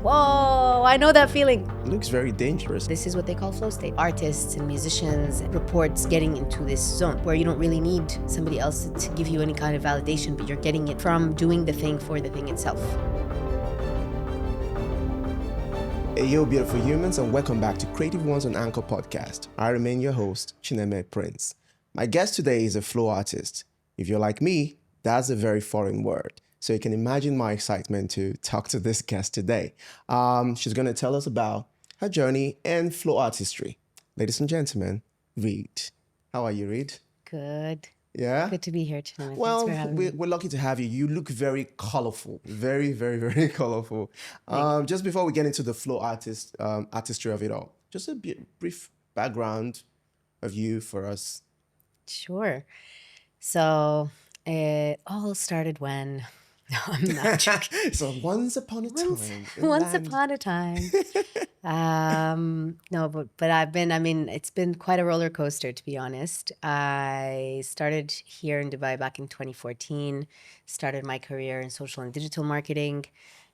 Whoa, I know that feeling. It looks very dangerous. This is what they call flow state. Artists and musicians reports getting into this zone where you don't really need somebody else to give you any kind of validation, but you're getting it from doing the thing for the thing itself. Hey, yo, beautiful humans, and welcome back to Creative Ones on Anchor podcast. I remain your host, Chineme Prince. My guest today is a flow artist. If you're like me, that's a very foreign word. So you can imagine my excitement to talk to this guest today. She's going to tell us about her journey and flow artistry. Ladies and gentlemen, Reed. How are you, Reed? Good. Yeah? Good to be here tonight. Well, Thanks for having me. we're lucky to have you. You look very colorful, very, very, very colorful. Just before we get into the flow artistry of it all, just a brief background of you for us. Sure. So it all started when... No, I'm not joking. So once upon a time. Once upon a time. No, but it's been quite a roller coaster, to be honest. I started here in Dubai back in 2014, started my career in social and digital marketing,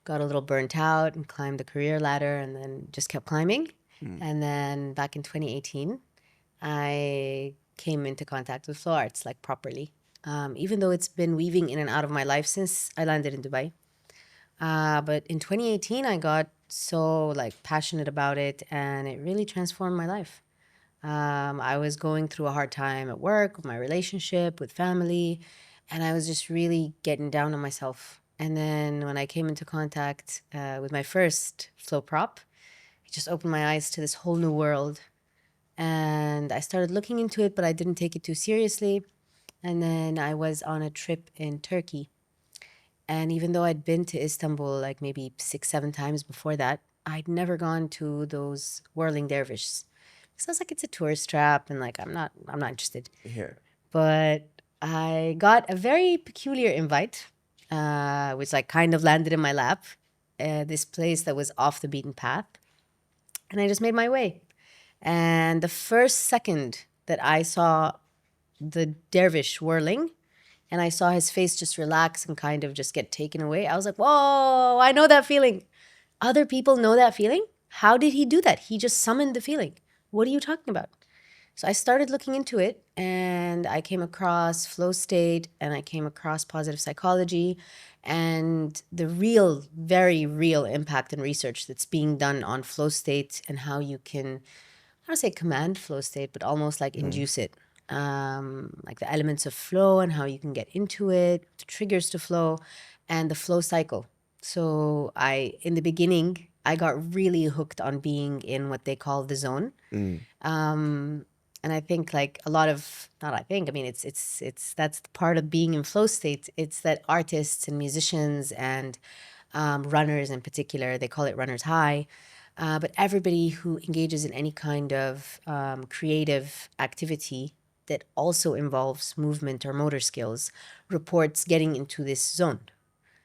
got a little burnt out and climbed the career ladder and then just kept climbing. And then back in 2018, I came into contact with flow arts, like properly. Even though it's been weaving in and out of my life since I landed in Dubai. But in 2018, I got so passionate about it, and it really transformed my life. I was going through a hard time at work, with my relationship, with family, and I was just really getting down on myself. And then when I came into contact with my first flow prop, it just opened my eyes to this whole new world. And I started looking into it, but I didn't take it too seriously. And then I was on a trip in Turkey. And even though I'd been to Istanbul like maybe 6-7 times before that, I'd never gone to those whirling dervishes. So I was like, it's a tourist trap, and I'm not interested. Yeah. But I got a very peculiar invite, which kind of landed in my lap. This place that was off the beaten path. And I just made my way. And the first second that I saw the dervish whirling, and I saw his face just relax and kind of just get taken away, I was like, whoa, I know that feeling. Other people know that feeling? How did he do that? He just summoned the feeling. What are you talking about? So I started looking into it, and I came across flow state, and I came across positive psychology, and the real, very real impact and research that's being done on flow state and how you can, I don't want to say command flow state, but almost induce it. Like the elements of flow and how you can get into it, the triggers to flow, and the flow cycle. So in the beginning, I got really hooked on being in what they call the zone. And I think it's that's the part of being in flow state. It's that artists and musicians and runners in particular, they call it runner's high. But everybody who engages in any kind of creative activity that also involves movement or motor skills reports getting into this zone.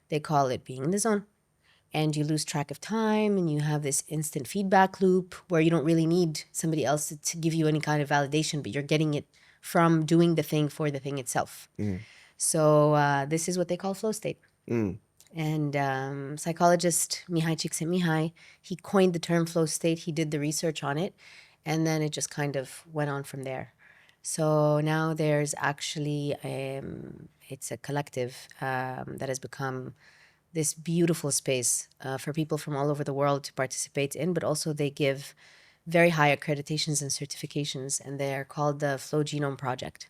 They call it being in the zone. And you lose track of time, and you have this instant feedback loop where you don't really need somebody else to give you any kind of validation, but you're getting it from doing the thing for the thing itself. So this is what they call flow state. And psychologist Mihai Csikszentmihalyi, he coined the term flow state. He did the research on it, and then it just kind of went on from there. So now there's actually, it's a collective that has become this beautiful space for people from all over the world to participate in, but also they give very high accreditations and certifications, and they're called the Flow Genome Project.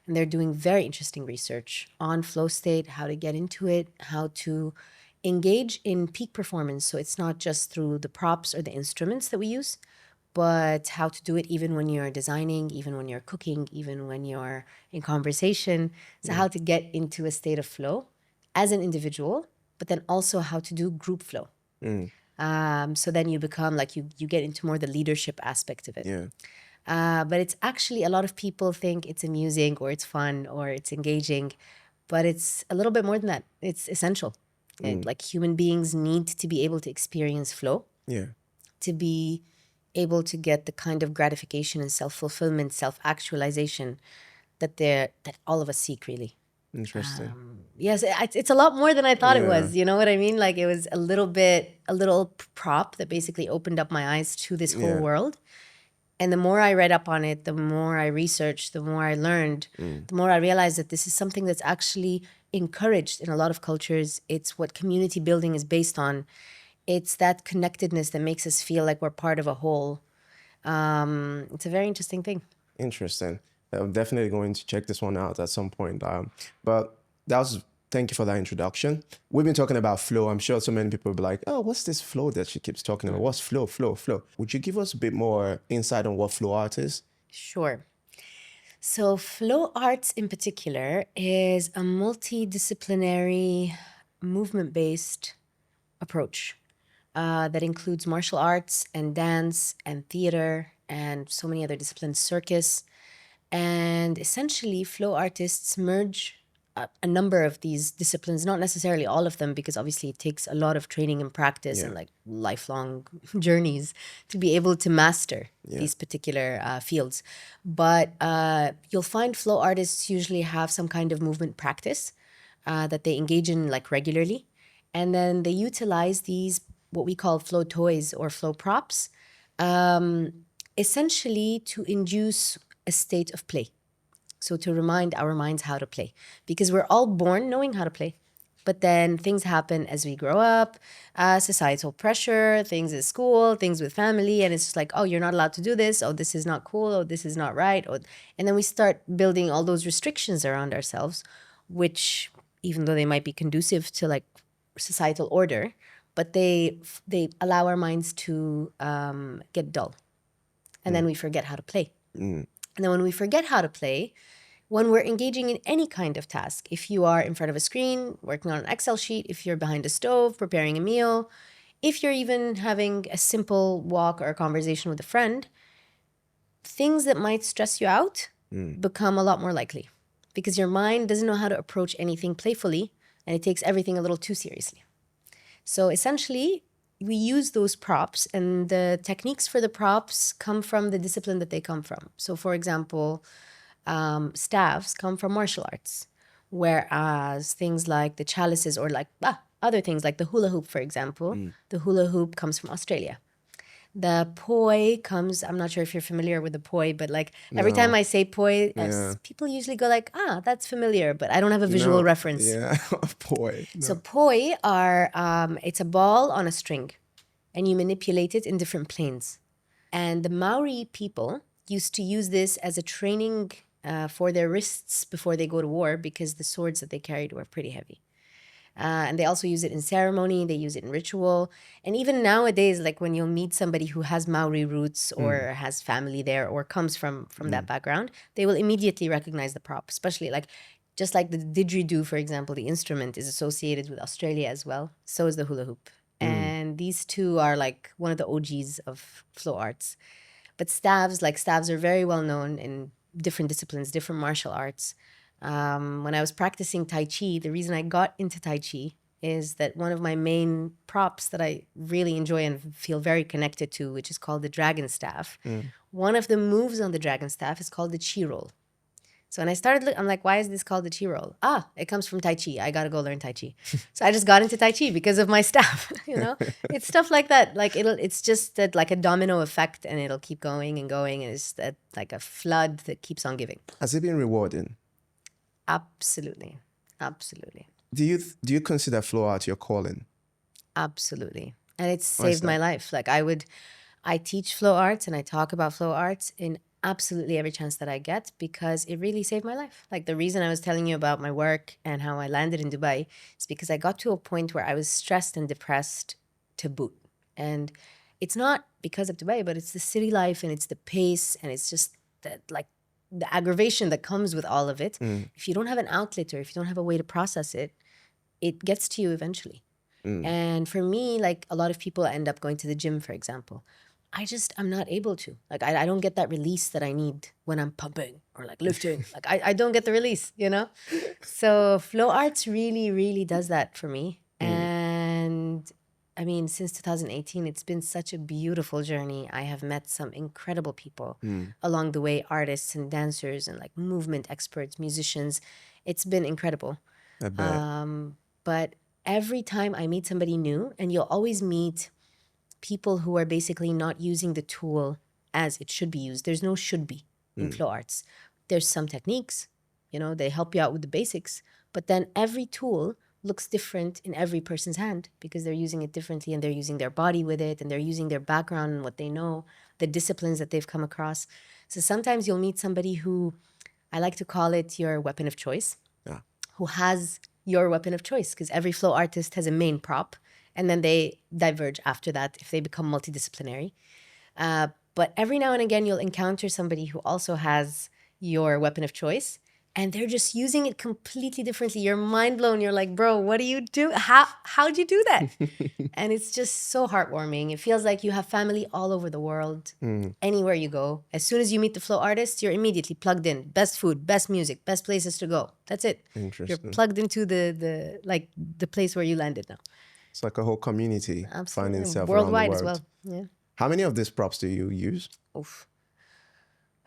And they're doing very interesting research on flow state, how to get into it, how to engage in peak performance. So it's not just through the props or the instruments that we use, but how to do it even when you're designing, even when you're cooking, even when you're in conversation. So how to get into a state of flow as an individual, but then also how to do group flow. So then you become you get into more the leadership aspect of it. Yeah. But it's actually, a lot of people think it's amusing or it's fun or it's engaging, but it's a little bit more than that. It's essential. Human beings need to be able to experience flow. Yeah. To be able to get the kind of gratification and self-fulfillment, self-actualization that all of us seek, really. Interesting. Yes, it's a lot more than I thought it Yeah. was. You know what I mean? Like it was a little prop that basically opened up my eyes to this whole Yeah. world. And the more I read up on it, the more I researched, the more I learned, the more I realized that this is something that's actually encouraged in a lot of cultures. It's what community building is based on. It's that connectedness that makes us feel like we're part of a whole. It's a very interesting thing. Interesting. I'm definitely going to check this one out at some point. But thank you for that introduction. We've been talking about flow. I'm sure so many people will be like, oh, what's this flow that she keeps talking about? What's flow, flow, flow? Would you give us a bit more insight on what flow art is? Sure. So, flow arts in particular is a multidisciplinary, movement based approach that includes martial arts and dance and theater and so many other disciplines, circus. And essentially, flow artists merge a number of these disciplines, not necessarily all of them, because obviously it takes a lot of training and practice Yeah. and like lifelong journeys to be able to master Yeah. these particular fields. But you'll find flow artists usually have some kind of movement practice that they engage in like regularly. And then they utilize these, what we call flow toys or flow props, essentially to induce a state of play. So to remind our minds how to play, because we're all born knowing how to play. But then things happen as we grow up, societal pressure, things at school, things with family, and it's just like, oh, you're not allowed to do this. Oh, this is not cool. Oh, this is not right. Oh, and then we start building all those restrictions around ourselves, which, even though they might be conducive to like societal order, but they allow our minds to get dull, and then we forget how to play. And then when we forget how to play, when we're engaging in any kind of task, if you are in front of a screen, working on an Excel sheet, if you're behind a stove, preparing a meal, if you're even having a simple walk or a conversation with a friend, things that might stress you out become a lot more likely because your mind doesn't know how to approach anything playfully and it takes everything a little too seriously. So essentially, we use those props, and the techniques for the props come from the discipline that they come from. So, for example, staves come from martial arts, whereas things like the chalices or like other things like the hula hoop, for example, the hula hoop comes from Australia. The poi comes, I'm not sure if you're familiar with the poi, but like every time No. I say poi, Yeah. people usually go like, that's familiar, but I don't have a visual No. reference. Yeah. Boy. No. So poi are, it's a ball on a string and you manipulate it in different planes. And the Maori people used to use this as a training for their wrists before they go to war because the swords that they carried were pretty heavy. And they also use it in ceremony, they use it in ritual. And even nowadays, like when you'll meet somebody who has Maori roots or has family there or comes from that background, they will immediately recognize the prop, especially like just like the didgeridoo, for example, the instrument is associated with Australia as well. So is the hula hoop. And these two are like one of the OGs of flow arts. But staves are very well known in different disciplines, different martial arts. When I was practicing Tai Chi, the reason I got into Tai Chi is that one of my main props that I really enjoy and feel very connected to, which is called the dragon staff. One of the moves on the dragon staff is called the chi roll. So when I started, I'm like, why is this called the chi roll? It comes from Tai Chi. I got to go learn Tai Chi. So I just got into Tai Chi because of my staff, It's stuff like that. Like it's just that like a domino effect and it'll keep going and going. And it's that like a flood that keeps on giving. Has it been rewarding? Absolutely. Absolutely. Do you consider flow art your calling? Absolutely. And it's Why is saved my that? life. Like I teach flow arts and I talk about flow arts in absolutely every chance that I get because it really saved my life. Like the reason I was telling you about my work and how I landed in Dubai is because I got to a point where I was stressed and depressed to boot. And it's not because of Dubai, but it's the city life and it's the pace and it's just that like the aggravation that comes with all of it. If you don't have an outlet or if you don't have a way to process it, it gets to you eventually. And for me, like a lot of people end up going to the gym, for example. I'm not able to. Like, I don't get that release that I need when I'm pumping or like lifting. Like, I don't get the release, So flow arts really, really does that for me. And I mean, since 2018, it's been such a beautiful journey. I have met some incredible people along the way, artists and dancers and like movement experts, musicians. It's been incredible. I bet. But every time I meet somebody new, and you'll always meet people who are basically not using the tool as it should be used. There's no should be in flow arts. There's some techniques, they help you out with the basics, but then every tool looks different in every person's hand because they're using it differently and they're using their body with it and they're using their background and what they know, the disciplines that they've come across. So sometimes you'll meet somebody who, I like to call it your weapon of choice, Yeah. who has your weapon of choice because every flow artist has a main prop and then they diverge after that if they become multidisciplinary. But every now and again, you'll encounter somebody who also has your weapon of choice and they're just using it completely differently. You're mind blown. You're like, bro, what do you do? How'd you do that? And it's just so heartwarming. It feels like you have family all over the world, anywhere you go. As soon as you meet the flow artist, you're immediately plugged in. Best food, best music, best places to go. That's it. You're Interesting. plugged into the place where you landed now. It's like a whole community finding Absolutely. itself around the Worldwide as world. well. Yeah. How many of these props do you use? Oof.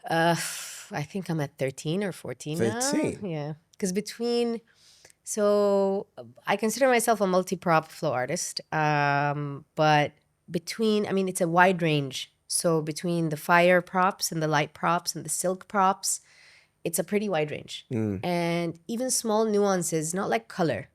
I think I'm at 13 or 14 now. 13? Yeah. Because so I consider myself a multi-prop flow artist. But it's a wide range. So between the fire props and the light props and the silk props, it's a pretty wide range. And even small nuances, not like color,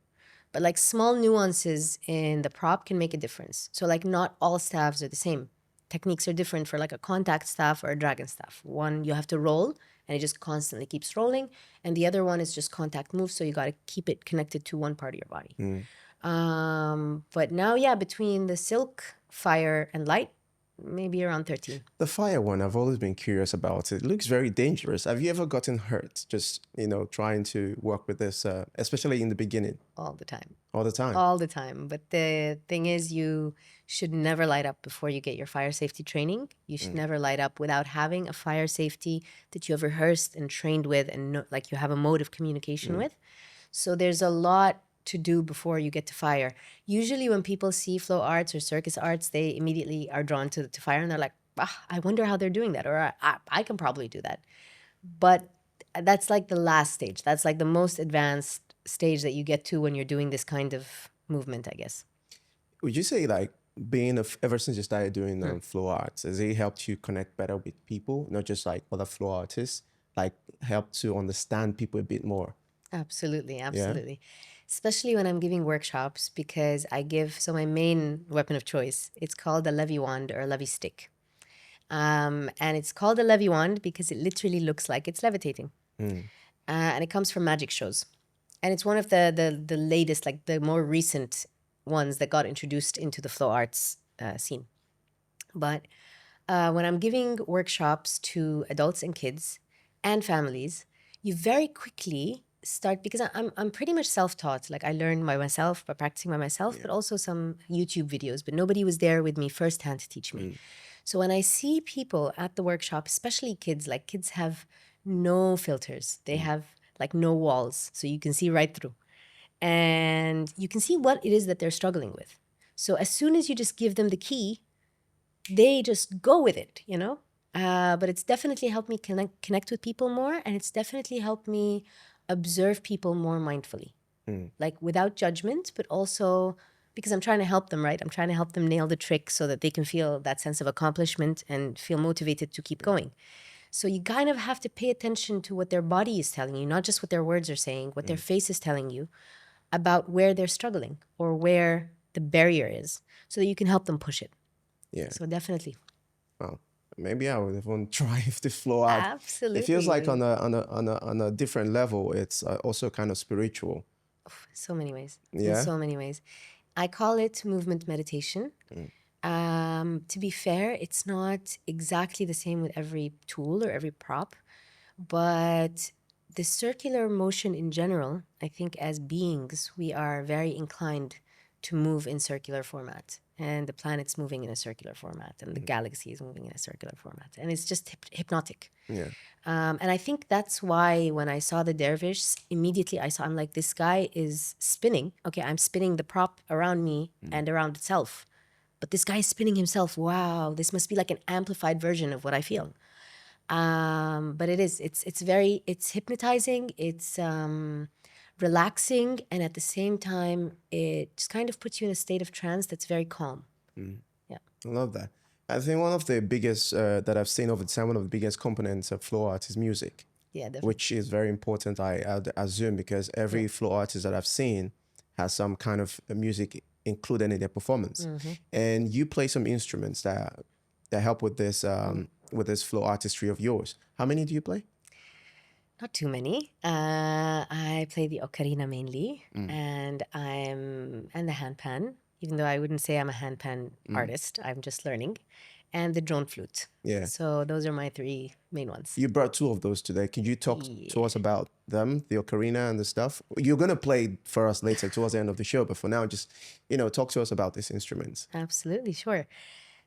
but like small nuances in the prop can make a difference. So like not all staves are the same. Techniques are different for like a contact staff or a dragon staff. One, you have to roll and it just constantly keeps rolling. And the other one is just contact moves. So you got to keep it connected to one part of your body. But now, yeah, between the silk, fire, and light, maybe around 13. The fire one, I've always been curious about. It looks very dangerous. Have you ever gotten hurt just, trying to work with this, especially in the beginning? All the time. All the time? All the time. But the thing is, you should never light up before you get your fire safety training. You should never light up without having a fire safety that you have rehearsed and trained with and like you have a mode of communication with. So there's a lot to do before you get to fire. Usually when people see flow arts or circus arts, they immediately are drawn to fire and they're like, I wonder how they're doing that, or I can probably do that. But that's like the last stage. That's like the most advanced stage that you get to when you're doing this kind of movement, I guess. Would you say like ever since you started doing flow arts, has it helped you connect better with people, not just like other flow artists, like help to understand people a bit more? Absolutely, absolutely. Especially when I'm giving workshops because so my main weapon of choice, it's called a levy wand or a levy stick. And it's called a levy wand because it literally looks like it's levitating. And it comes from magic shows. And it's one of the latest, like the more recent ones that got introduced into the flow arts scene. But when I'm giving workshops to adults and kids and families, you very quickly start, because I'm pretty much self-taught. Like I learned by myself, by practicing by myself, but also some YouTube videos, but nobody was there with me firsthand to teach me. So when I see people at the workshop, especially kids, like kids have no filters. They have like no walls, so you can see right through. And you can see what it is that they're struggling with. So as soon as you just give them the key, they just go with it, But it's definitely helped me connect with people more, and it's definitely helped me observe people more mindfully, like without judgment, but also because I'm trying to help them, right? I'm trying to help them nail the trick so that they can feel that sense of accomplishment and feel motivated to keep going. So you kind of have to pay attention to what their body is telling you, not just what their words are saying, what their face is telling you about where they're struggling or where the barrier is, so that you can help them push it. Yeah. So definitely. Well, maybe I would even try if the flow art. Absolutely. It feels like on a different level. It's also kind of spiritual. So many ways. Yeah. In so many ways. I call it movement meditation. To be fair, it's not exactly the same with every tool or every prop, but the circular motion in general, I think as beings, we are very inclined to move in circular format. and the planet's moving in a circular format, and the galaxy is moving in a circular format, and it's just hypnotic. Yeah. And I think that's why when I saw the dervish, immediately I'm like, this guy is spinning. Okay, I'm spinning the prop around me and around itself. But this guy is spinning himself. Wow, this must be like an amplified version of what I feel. But it's hypnotizing, it's relaxing, and at the same time, it just kind of puts you in a state of trance that's very calm. Yeah. I love that. I think one of the biggest that I've seen over time, one of the biggest components of flow art is music, Yeah, definitely. which is very important, I'd assume, because every flow artist that I've seen has some kind of music included in their performance. And you play some instruments that help with this flow artistry of yours. How many do you play? Not too many. I play the ocarina mainly, and the handpan. Even though I wouldn't say I'm a handpan artist, I'm just learning, and the drone flute. Yeah. So those are my three main ones. You brought two of those today. Can you talk to us about them, the ocarina and the stuff? You're going to play for us later towards the end of the show, but for now, just, talk to us about these instruments. Absolutely, sure.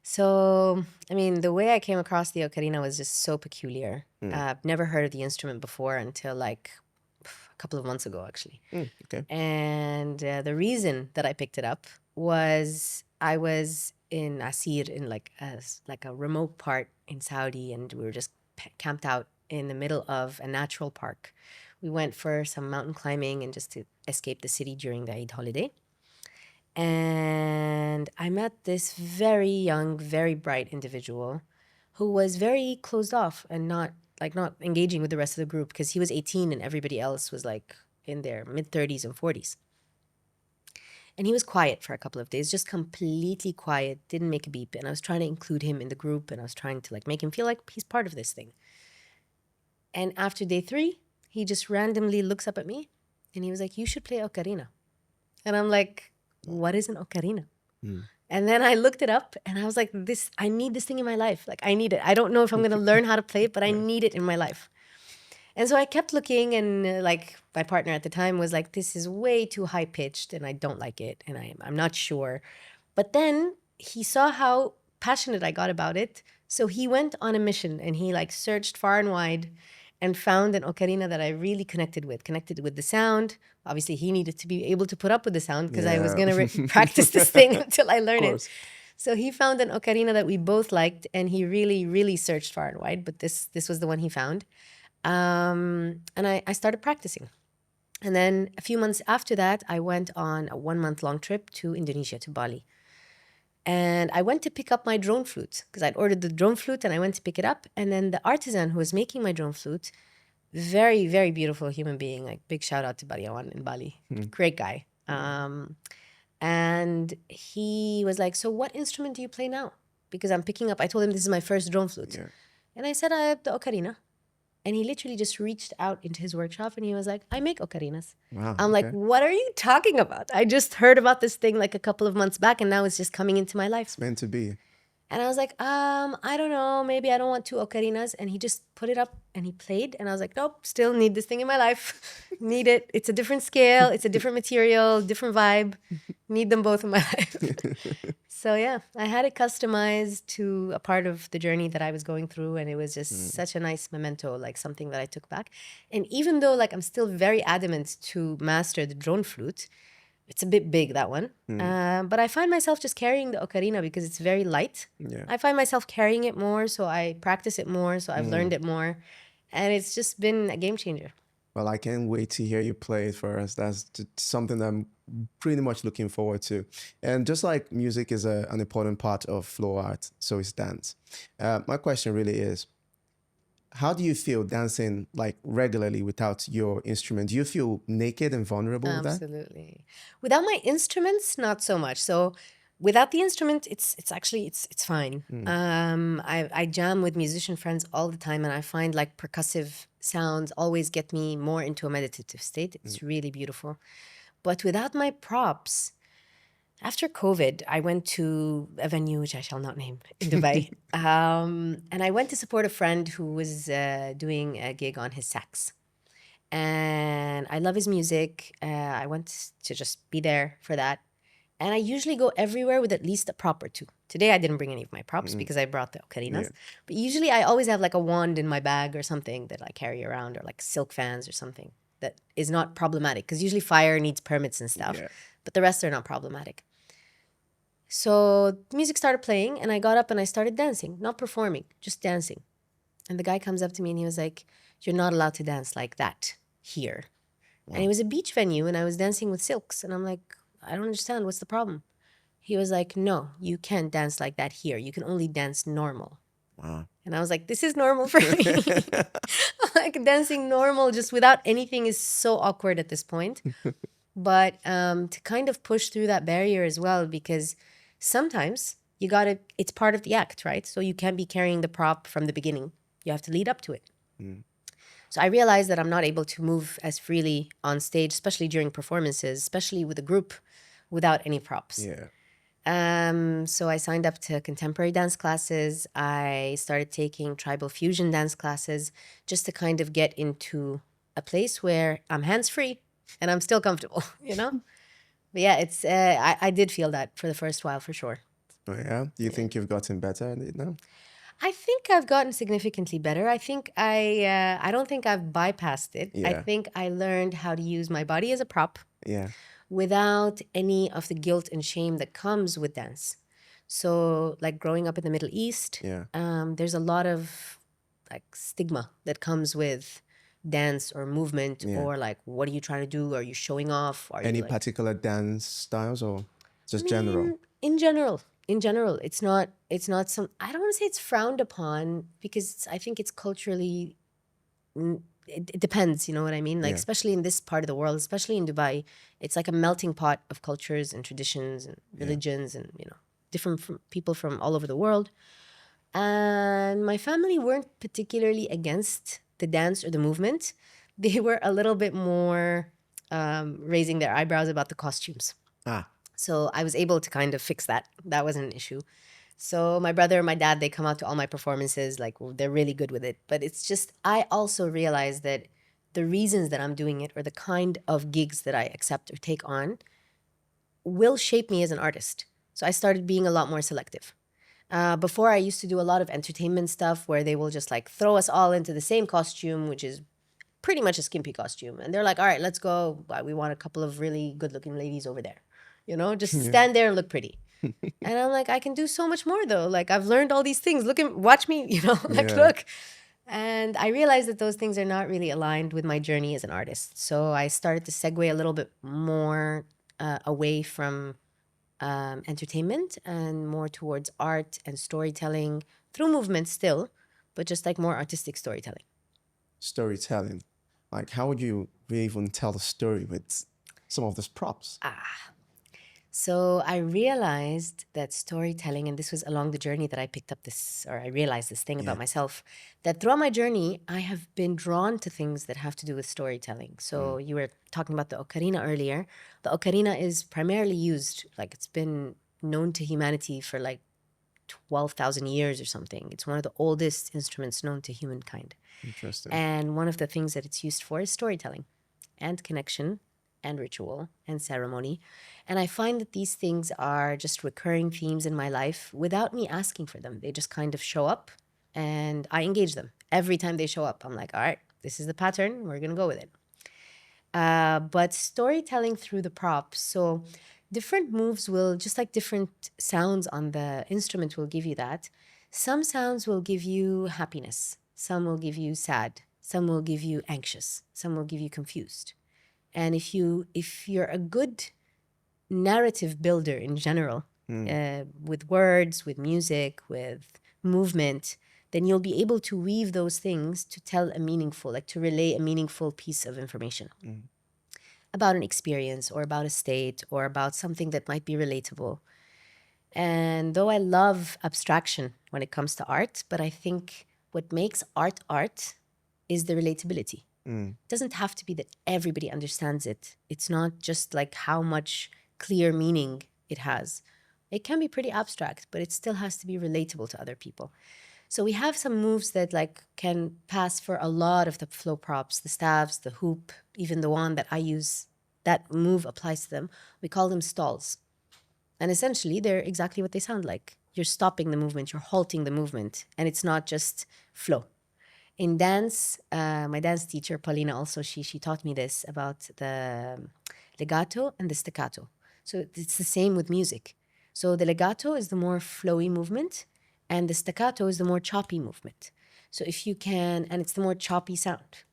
So, I mean, the way I came across the ocarina was just so peculiar. I've never heard of the instrument before until like a couple of months ago, actually. Okay. And the reason that I picked it up was I was in Asir, in like a remote part in Saudi, and we were just camped out in the middle of a natural park. We went for some mountain climbing and just to escape the city during the Eid holiday. And I met this very young, very bright individual who was very closed off and not engaging with the rest of the group, because he was 18 and everybody else was like in their mid 30s and 40s. And he was quiet for a couple of days, just completely quiet, didn't make a beep. And I was trying to include him in the group, and I was trying to like make him feel like he's part of this thing. And after day 3, he just randomly looks up at me and he was like, "You should play ocarina." And I'm like, "What is an ocarina?" And then I looked it up and I was like, I need this thing in my life. Like, I need it. I don't know if I'm going to learn how to play it, but I need it in my life. And so I kept looking, and like my partner at the time was like, "This is way too high pitched and I don't like it. And I'm not sure." But then he saw how passionate I got about it. So he went on a mission and he like searched far and wide and found an ocarina that I really connected with the sound. Obviously, he needed to be able to put up with the sound, because I was Yeah. going to practice this thing until I learn it. course. So he found an ocarina that we both liked, and he really, really searched far and wide, but this was the one he found. And I started practicing. And then a few months after that, I went on a 1-month-long trip to Indonesia, to Bali. And I went to pick up my drone flute, because I'd ordered the drone flute and I went to pick it up. And then the artisan who was making my drone flute, very, very beautiful human being, like big shout out to Bariawan in Bali. Great guy. And he was like, "So what instrument do you play now?" Because I told him this is my first drone flute. Yeah. And I said, "The ocarina." And he literally just reached out into his workshop and he was like, "I make ocarinas." Wow. I'm like, okay. "What are you talking about? I just heard about this thing like a couple of months back and now it's just coming into my life." Meant to be. And I was like, "I don't know, maybe I don't want 2 ocarinas." And he just put it up and he played. And I was like, "Nope, still need this thing in my life. Need it. It's a different scale. It's a different material, different vibe. Need them both in my life." So yeah, I had it customized to a part of the journey that I was going through. And it was just such a nice memento, like something that I took back. And even though like I'm still very adamant to master the drone flute, it's a bit big, that one. But I find myself just carrying the ocarina because it's very light. Yeah. I find myself carrying it more, so I practice it more, so I've learned it more. And it's just been a game changer. Well, I can't wait to hear you play it for us. That's something that I'm pretty much looking forward to. And just like music is an important part of flow art, so is dance. My question really is, how do you feel dancing like regularly without your instrument? Do you feel naked and vulnerable with that? Absolutely. Without my instruments, not so much. So without the instrument, it's actually it's fine. I jam with musician friends all the time, and I find like percussive sounds always get me more into a meditative state. It's really beautiful. But without my props, after COVID, I went to a venue which I shall not name in Dubai, and I went to support a friend who was doing a gig on his sax. And I love his music. I went to just be there for that. And I usually go everywhere with at least a prop or two. Today I didn't bring any of my props because I brought the ocarinas. Yeah. But usually I always have like a wand in my bag or something that I carry around, or like silk fans or something that is not problematic, because usually fire needs permits and stuff, Yeah. but the rest are not problematic. So music started playing and I got up and I started dancing, not performing, just dancing. And the guy comes up to me and he was like, "You're not allowed to dance like that here." And it was a beach venue and I was dancing with silks. And I'm like, "I don't understand. What's the problem?" He was like, "No, you can't dance like that here. You can only dance normal." Wow. And I was like, "This is normal for me." Like dancing normal just without anything is so awkward at this point. But to kind of push through that barrier as well, because sometimes you gotta, it's part of the act, right? So you can't be carrying the prop from the beginning. You have to lead up to it. So I realized that I'm not able to move as freely on stage, especially during performances, especially with a group, without any props. Yeah. So I signed up to contemporary dance classes. I started taking tribal fusion dance classes just to kind of get into a place where I'm hands-free and I'm still comfortable, you know? But yeah, it's I did feel that for the first while for sure. Oh, yeah. Do you think you've gotten better at it now? I think I've gotten significantly better. I don't think I've bypassed it. I Yeah. think I learned how to use my body as a prop Yeah. without any of the guilt and shame that comes with dance. So, like growing up in the Middle East, Yeah. there's a lot of like stigma that comes with dance or movement, Yeah. or like, what are you trying to do? Are you showing off? Are Any you like, particular dance styles or I just general? mean, in general, it's not some, I don't want to say it's frowned upon, because I think it's culturally, it depends, you know what I mean? Like, Yeah. especially in this part of the world, especially in Dubai, it's like a melting pot of cultures and traditions and religions and, you know, different people from all over the world. And my family weren't particularly against the dance or the movement. They were a little bit more raising their eyebrows about the costumes. Ah. So I was able to kind of fix that. That wasn't an issue. So my brother and my dad, they come out to all my performances. Like, they're really good with it. But it's just, I also realized that the reasons that I'm doing it, or the kind of gigs that I accept or take on, will shape me as an artist. So I started being a lot more selective. Before, I used to do a lot of entertainment stuff where they will just like throw us all into the same costume, which is pretty much a skimpy costume. And they're like, "All right, let's go. We want a couple of really good looking ladies over there. You know, just stand there and look pretty." And I'm like, "I can do so much more though. Like, I've learned all these things. Look at, watch me, you know, like, Yeah. look." And I realized that those things are not really aligned with my journey as an artist. So I started to segue a little bit more away from entertainment and more towards art and storytelling through movement still, but just like more artistic storytelling. Storytelling. Like, how would you even tell a story with some of these props? So I realized that storytelling, and this was along the journey that I picked up this, or I realized this thing about myself, that throughout my journey, I have been drawn to things that have to do with storytelling. So you were talking about the ocarina earlier. The ocarina is primarily used, like, it's been known to humanity for like 12,000 years or something. It's one of the oldest instruments known to humankind. Interesting. And one of the things that it's used for is storytelling and connection and ritual and ceremony. And I find that these things are just recurring themes in my life without me asking for them. They just kind of show up and I engage them. Every time they show up, I'm like, "All right, this is the pattern. We're going to go with it." But storytelling through the props. So different moves will, just like different sounds on the instrument will give you that. Some sounds will give you happiness. Some will give you sad. Some will give you anxious. Some will give you confused. And if you're a good narrative builder in general, with words, with music, with movement, then you'll be able to weave those things to tell a meaningful, like to relay a meaningful piece of information about an experience or about a state or about something that might be relatable. And though I love abstraction when it comes to art, but I think what makes art art is the relatability. It doesn't have to be that everybody understands it. It's not just like how much clear meaning it has. It can be pretty abstract, but it still has to be relatable to other people. So we have some moves that like can pass for a lot of the flow props, the staves, the hoop, even the one that I use, that move applies to them. We call them stalls. And essentially, they're exactly what they sound like. You're stopping the movement, you're halting the movement, and it's not just flow. In dance, my dance teacher, Paulina, also, she taught me this about the legato and the staccato. So it's the same with music. So the legato is the more flowy movement, and the staccato is the more choppy movement. So if you can, and it's the more choppy sound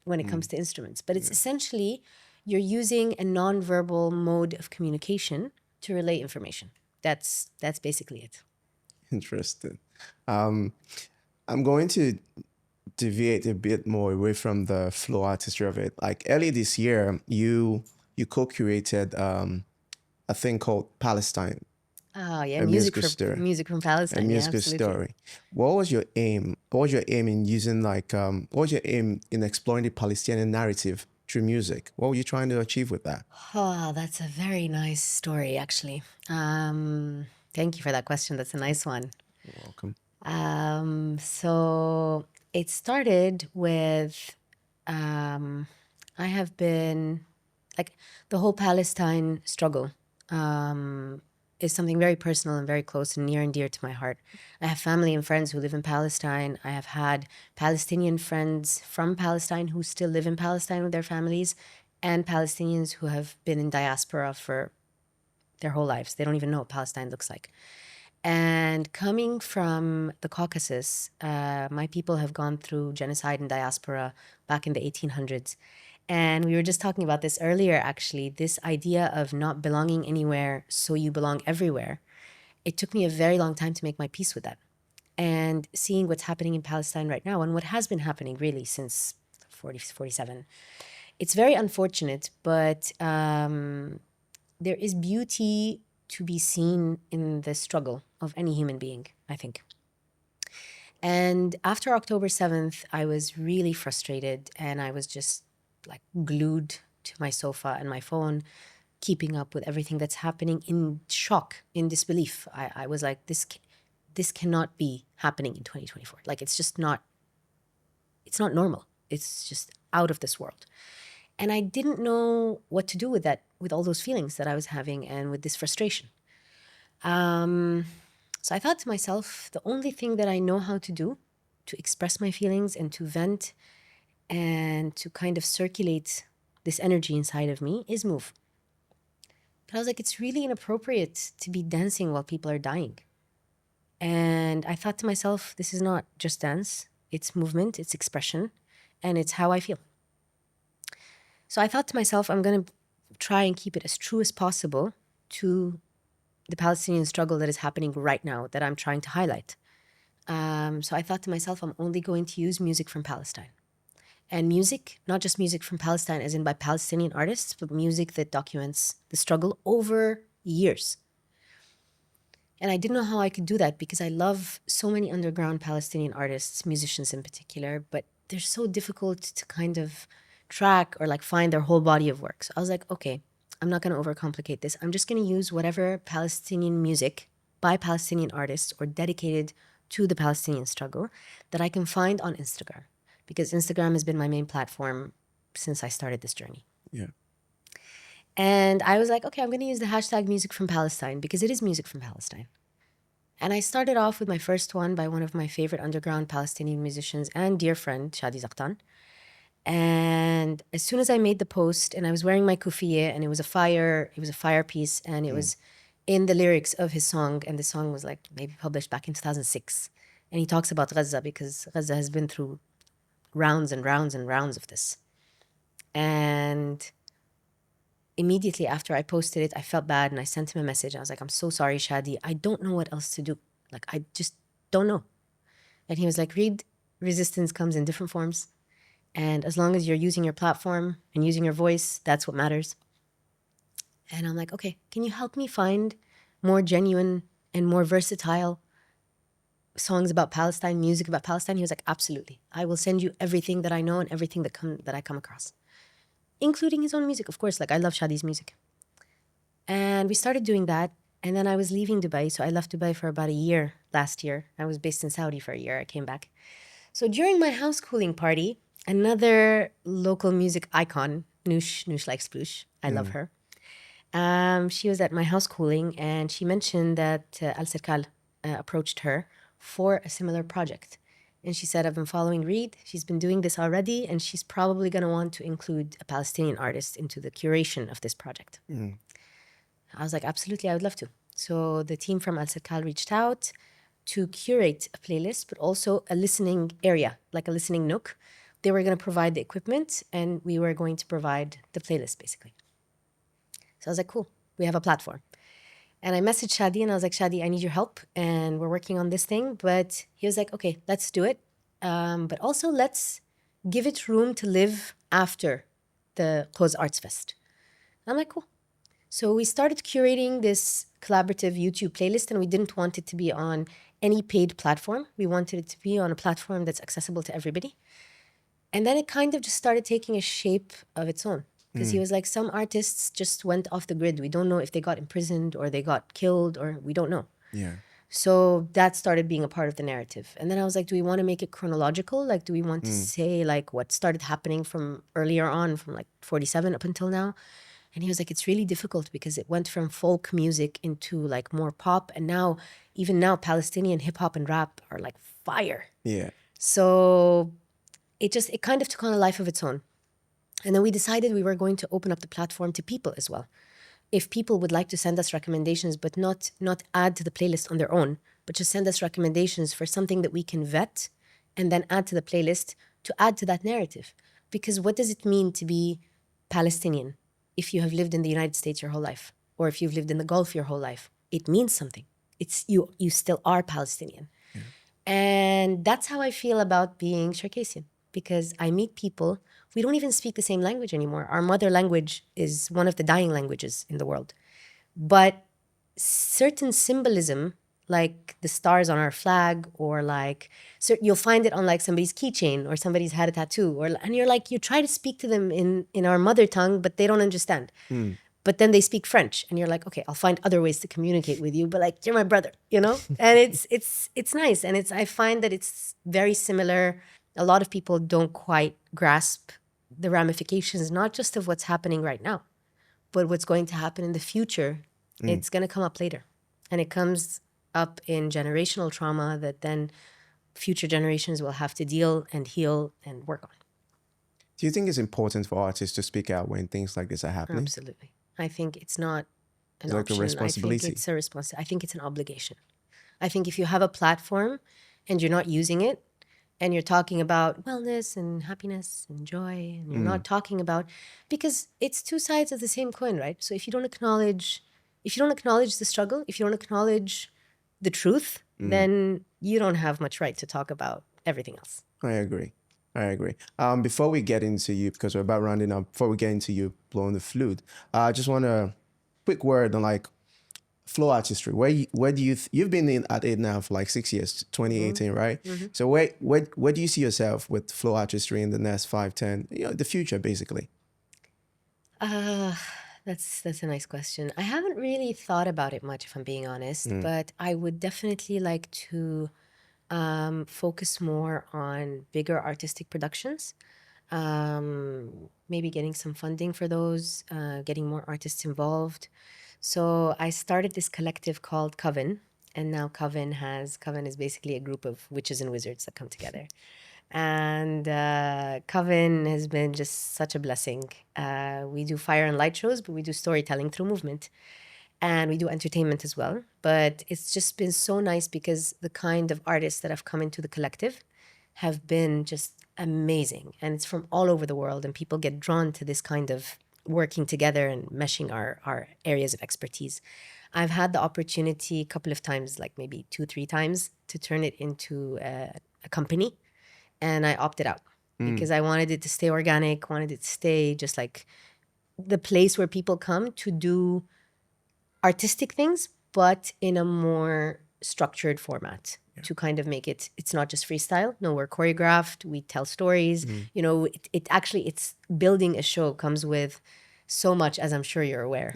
when it comes to instruments, but it's essentially you're using a non-verbal mode of communication to relay information. That's basically it. Interesting. I'm going to deviate a bit more away from the flow artistry of it. Like early this year, you co-curated a thing called Palestine, Oh yeah, a musical story, music from a Palestine. Yeah, musical absolutely. story. What was your aim? What was your aim in using what was your aim in exploring the Palestinian narrative through music? What were you trying to achieve with that? Oh, that's a very nice story, actually. Thank you for that question. That's a nice one. You're welcome. So it started with I have been like the whole Palestine struggle is something very personal and very close and near and dear to my heart. I have family and friends who live in Palestine. I have had Palestinian friends from Palestine who still live in Palestine with their families, and Palestinians who have been in diaspora for their whole lives. They don't even know what Palestine looks like. And coming from the Caucasus, my people have gone through genocide and diaspora back in the 1800s. And we were just talking about this earlier, actually, this idea of not belonging anywhere, so you belong everywhere. It took me a very long time to make my peace with that. And seeing what's happening in Palestine right now and what has been happening really since 47, it's very unfortunate, but there is beauty to be seen in the struggle of any human being, I think. And after October 7th, I was really frustrated and I was just like glued to my sofa and my phone, keeping up with everything that's happening in shock, in disbelief. I was like, this cannot be happening in 2024. Like, it's not normal. It's just out of this world. And I didn't know what to do with that, with all those feelings that I was having and with this frustration. So I thought to myself, the only thing that I know how to do to express my feelings and to vent and to kind of circulate this energy inside of me is move. But I was like, it's really inappropriate to be dancing while people are dying. And I thought to myself, this is not just dance, it's movement, it's expression, and it's how I feel. So I thought to myself, I'm going to try and keep it as true as possible to the Palestinian struggle that is happening right now that I'm trying to highlight. So I thought to myself, I'm only going to use music from Palestine. And music, not just music from Palestine, as in by Palestinian artists, but music that documents the struggle over years. And I didn't know how I could do that because I love so many underground Palestinian artists, musicians in particular, but they're so difficult to kind of track or like find their whole body of work. So I was like, okay, I'm not going to overcomplicate this. I'm just going to use whatever Palestinian music by Palestinian artists or dedicated to the Palestinian struggle that I can find on Instagram, because Instagram has been my main platform since I started this journey. Yeah. And I was like, okay, I'm going to use the hashtag music from Palestine because it is music from Palestine. And I started off with my first one by one of my favorite underground Palestinian musicians and dear friend, Shadi Zaktan. And as soon as I made the post and I was wearing my kufiye and it was a fire piece and it was in the lyrics of his song, and the song was like maybe published back in 2006. And he talks about Gaza because Gaza has been through rounds and rounds and rounds of this. And immediately after I posted it, I felt bad and I sent him a message. I was like, I'm so sorry, Shadi. I don't know what else to do. Like, I just don't know. And he was like, Reed, resistance comes in different forms. And as long as you're using your platform and using your voice, that's what matters. And I'm like, okay, can you help me find more genuine and more versatile songs about Palestine, music about Palestine? He was like, absolutely. I will send you everything that I know and everything that I come across, including his own music, of course. Like, I love Shadi's music. And we started doing that. And then I was leaving Dubai. So I left Dubai for about a year last year. I was based in Saudi for a year. I came back. So during my house cooling party, another local music icon, Noosh Like Sploosh, I love her. She was at my house cooling, and she mentioned that Al Serkal approached her for a similar project. And she said, I've been following Reed. She's been doing this already, and she's probably going to want to include a Palestinian artist into the curation of this project. I was like, absolutely, I would love to. So the team from Al Serkal reached out to curate a playlist, but also a listening area, like a listening nook. They were going to provide the equipment, and we were going to provide the playlist, basically. So I was like, cool, we have a platform. And I messaged Shadi and I was like, Shadi, I need your help. And we're working on this thing. But he was like, okay, let's do it. But also let's give it room to live after the Cause Arts Fest. I'm like, cool. So we started curating this collaborative YouTube playlist, and we didn't want it to be on any paid platform. We wanted it to be on a platform that's accessible to everybody. And then it kind of just started taking a shape of its own. Because he was like, some artists just went off the grid. We don't know if they got imprisoned or they got killed, or we don't know. Yeah. So that started being a part of the narrative. And then I was like, do we want to make it chronological? Like, do we want to say like what started happening from earlier on, from like 47 up until now? And he was like, it's really difficult because it went from folk music into like more pop. And now, even now, Palestinian hip hop and rap are like fire. Yeah. So it kind of took on a life of its own. And then we decided we were going to open up the platform to people as well. If people would like to send us recommendations, but not add to the playlist on their own, but just send us recommendations for something that we can vet and then add to the playlist to add to that narrative. Because what does it mean to be Palestinian if you have lived in the United States your whole life, or if you've lived in the Gulf your whole life? It means something. It's you still are Palestinian. Yeah. And that's how I feel about being Circassian, because I meet people. We don't even speak the same language anymore. Our mother language is one of the dying languages in the world. But certain symbolism, like the stars on our flag, or like, so you'll find it on like somebody's keychain, or somebody's had a tattoo, and you're like, you try to speak to them in our mother tongue, but they don't understand. But then they speak French, and you're like, okay, I'll find other ways to communicate with you, but like, you're my brother, you know? And it's nice. And I find that it's very similar. A lot of people don't quite grasp the ramifications, not just of what's happening right now, but what's going to happen in the future. It's going to come up later. And it comes up in generational trauma that then future generations will have to deal and heal and work on. Do you think it's important for artists to speak out when things like this are happening? Absolutely. I think it's not an It's like option. a responsibility. I think it's a responsibility. I think it's an obligation. I think if you have a platform and you're not using it, and you're talking about wellness and happiness and joy, and you're not talking about, because it's two sides of the same coin, right? So if you don't acknowledge the struggle, if you don't acknowledge the truth, then you don't have much right to talk about everything else. I agree. Before we get into you, because we're about rounding up, before we get into you blowing the flute, I just want a quick word on like flow artistry. Where do you you've been at it now for like 6 years, 2018, right? So where do you see yourself with flow artistry in the next 5, 10, the future basically? That's a nice question. I haven't really thought about it much, if I'm being honest, but I would definitely like to focus more on bigger artistic productions. Maybe getting some funding for those, getting more artists involved. So I started this collective called Coven, and now Coven is basically a group of witches and wizards that come together. And Coven has been just such a blessing. We do fire and light shows, but we do storytelling through movement. And we do entertainment as well. But it's just been so nice because the kind of artists that have come into the collective have been just amazing. And it's from all over the world, and people get drawn to this kind of working together and meshing our areas of expertise. I've had the opportunity a couple of times, like maybe 2-3 times, to turn it into a company. And I opted out because I wanted it to stay organic, wanted it to stay just like the place where people come to do artistic things, but in a more structured format. To kind of make it's not just freestyle. No, we're choreographed. We tell stories. It actually, it's building a show comes with so much, as I'm sure you're aware,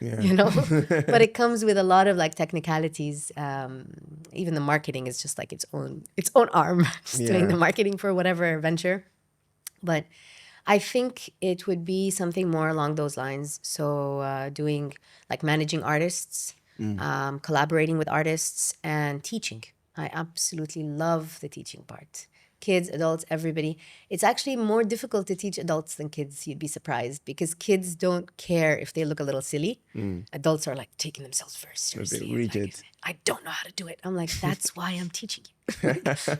but it comes with a lot of like technicalities. Even the marketing is just like its own arm, just doing the marketing for whatever venture. But I think it would be something more along those lines. So doing like managing artists, collaborating with artists, and teaching. I absolutely love the teaching part. Kids, adults, everybody. It's actually more difficult to teach adults than kids. You'd be surprised because kids don't care if they look a little silly. Adults are like taking themselves very A bit seriously. rigid. Like, I don't know how to do it. I'm like, that's why I'm teaching you.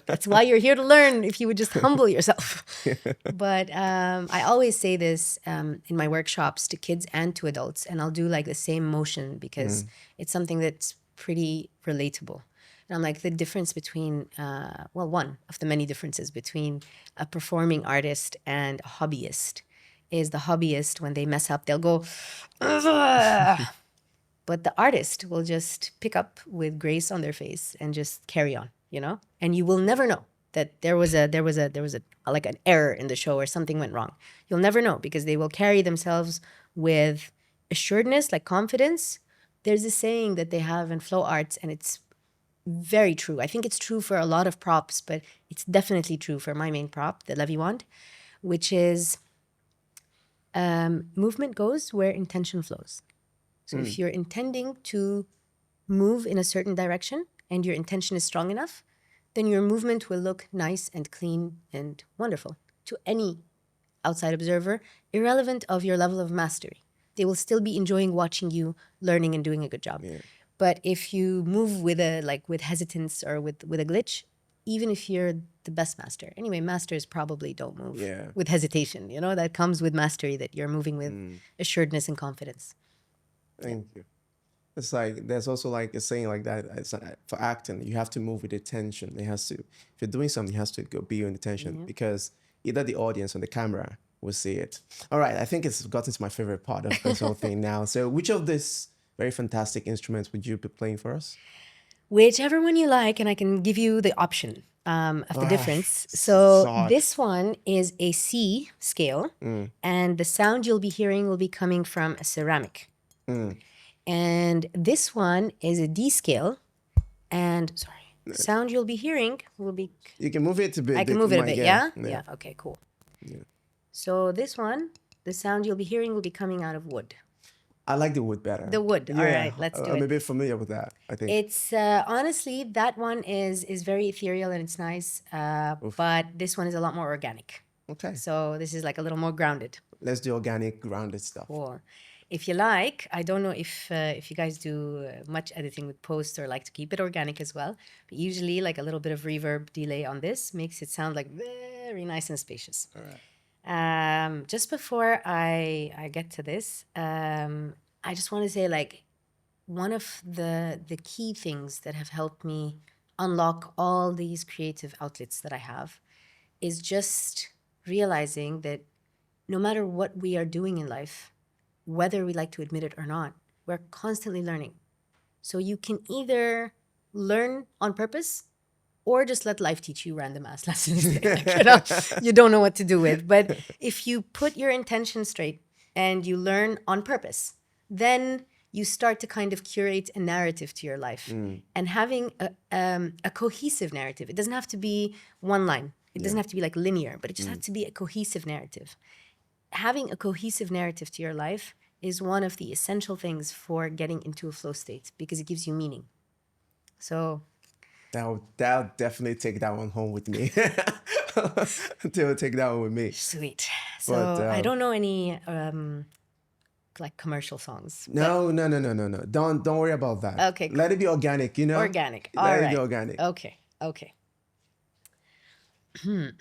That's why you're here to learn. If you would just humble yourself. But I always say this in my workshops to kids and to adults, and I'll do like the same motion because it's something that's pretty relatable. And I'm like, the difference between, one of the many differences between a performing artist and a hobbyist is the hobbyist, when they mess up, they'll go, "Ugh." But the artist will just pick up with grace on their face and just carry on, you know? And you will never know that there was a like an error in the show or something went wrong. You'll never know because they will carry themselves with assuredness, like confidence. There's a saying that they have in flow arts, and it's very true. I think it's true for a lot of props, but it's definitely true for my main prop, the Levy wand, which is movement goes where intention flows. So if you're intending to move in a certain direction and your intention is strong enough, then your movement will look nice and clean and wonderful to any outside observer, irrelevant of your level of mastery. They will still be enjoying watching you learning and doing a good job. Yeah. But if you move with with hesitance or with a glitch, even if you're the best master, anyway, masters probably don't move Yeah. with hesitation. You know, that comes with mastery, that you're moving with assuredness and confidence. Thank you. It's like there's also like a saying like that. It's for acting, you have to move with attention. It has to. If you're doing something, it has to go be in attention because either the audience or the camera will see it. All right, I think it's gotten to my favorite part of this whole thing now. So, which of these very fantastic instruments would you be playing for us? Whichever one you like, and I can give you the option of the difference. So hard. this one is a C scale, and the sound you'll be hearing will be coming from a ceramic. And this one is a D scale, and sound you'll be hearing will be. You can move it a bit. I can move it a bit, yeah? Yeah. Yeah, okay, cool. Yeah. So this one, the sound you'll be hearing will be coming out of wood. I like the wood better. The wood. All right, let's do it. I'm a bit familiar with that, I think. It's honestly, that one is very ethereal and it's nice, but this one is a lot more organic. Okay. So this is like a little more grounded. Let's do organic, grounded stuff. Cool. If you like, I don't know if you guys do much editing with post or like to keep it organic as well, but usually like a little bit of reverb delay on this makes it sound like very nice and spacious. All right. Just before I get to this, I just want to say like one of the key things that have helped me unlock all these creative outlets that I have is just realizing that no matter what we are doing in life, whether we like to admit it or not, we're constantly learning. So you can either learn on purpose or just let life teach you random ass lessons you don't know what to do with. But if you put your intention straight and you learn on purpose, then you start to kind of curate a narrative to your life. And having a cohesive narrative. It doesn't have to be one line. It doesn't have to be like linear, but it just has to be a cohesive narrative. Having a cohesive narrative to your life is one of the essential things for getting into a flow state because it gives you meaning. So that'll definitely take that one home with me. They'll take that one with me. Sweet. So but, I don't know any like commercial songs. No. Don't worry about that. Okay. Cool. Let it be organic, you know? Organic. Let it be organic. Okay. Give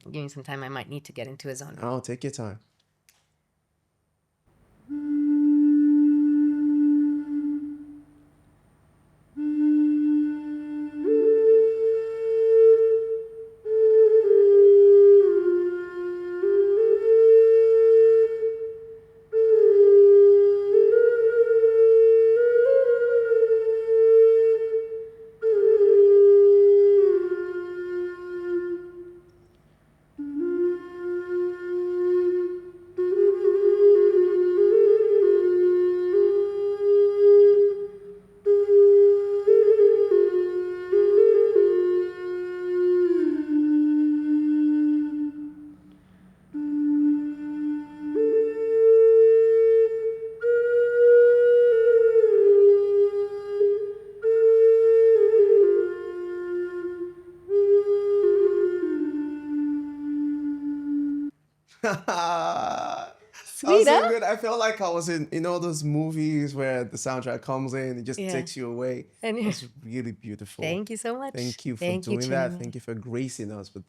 me some time. I might need to get into a zone. Oh, take your time. That was Sweet, so huh? good. I felt like I was in all those movies where the soundtrack comes in, it just Yeah. takes you away. It And was really beautiful. thank you so much. Thank you for Thank you, doing that. Chineme. Thank you for gracing us with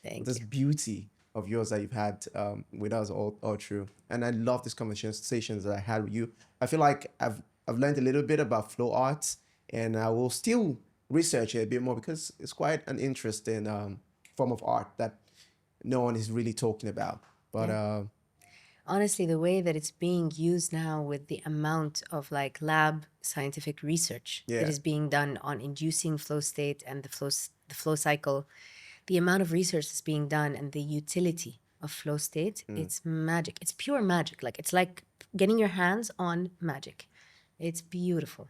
Thank this you. beauty of yours that you've had with us all through. And I love these conversations that I had with you. I feel like I've learned a little bit about flow arts, and I will still research it a bit more because it's quite an interesting form of art that no one is really talking about. But Yeah. Honestly, the way that it's being used now with the amount of like lab scientific research that yeah, is being done on inducing flow state and the flow cycle, the amount of research that's being done and the utility of flow state, it's magic. It's pure magic. It's like getting your hands on magic. It's beautiful.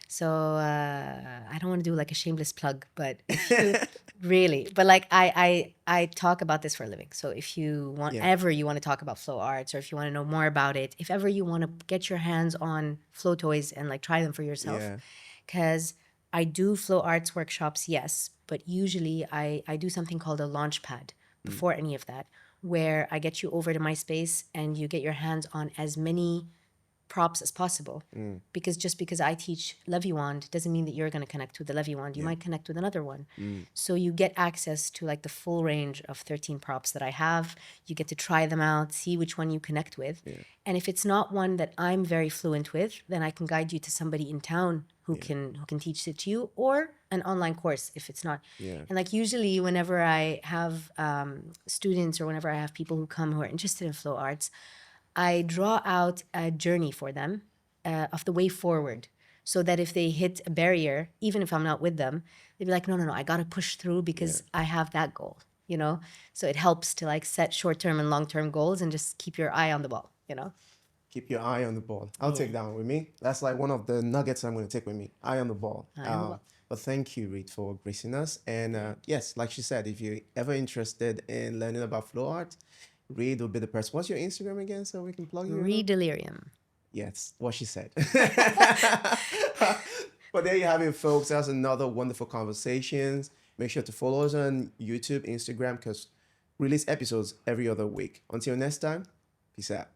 So I don't want to do like a shameless plug, but if you really, but like I talk about this for a living. So if you want yeah, ever you want to talk about flow arts, or if you want to know more about it, if ever you want to get your hands on flow toys and like try them for yourself, yeah, because I do flow arts workshops, yes, but usually I do something called a launch pad before any of that, where I get you over to my space and you get your hands on as many props as possible. Because just because I teach Levy Wand doesn't mean that you're going to connect with the Levy Wand. You yeah, might connect with another one. So you get access to like the full range of 13 props that I have. You get to try them out, see which one you connect with. yeah, And if it's not one that I'm very fluent with, then I can guide you to somebody in town who yeah, can teach it to you, or an online course if it's not. yeah, And like usually whenever I have students, or whenever I have people who come who are interested in flow arts, I draw out a journey for them of the way forward, so that if they hit a barrier, even if I'm not with them, they'd be like, no, no, no, I got to push through yeah. because I have that goal, you know? So it helps to like set short term and long term goals and just keep your eye on the ball, you know? Keep your eye on the ball. I'll Yeah, take that one with me. That's like one of the nuggets I'm going to take with me. Eye on the ball. eye on the ball. But thank you, Reed, for gracing us. And yes, like she said, if you're ever interested in learning about flow art, Reed will be the person. What's your Instagram again, so we can plug you? Redelirium. Yes, what she said. But there you have it, folks. That's another wonderful conversations. Make sure to follow us on YouTube, Instagram, because release episodes every other week. Until next time, peace out.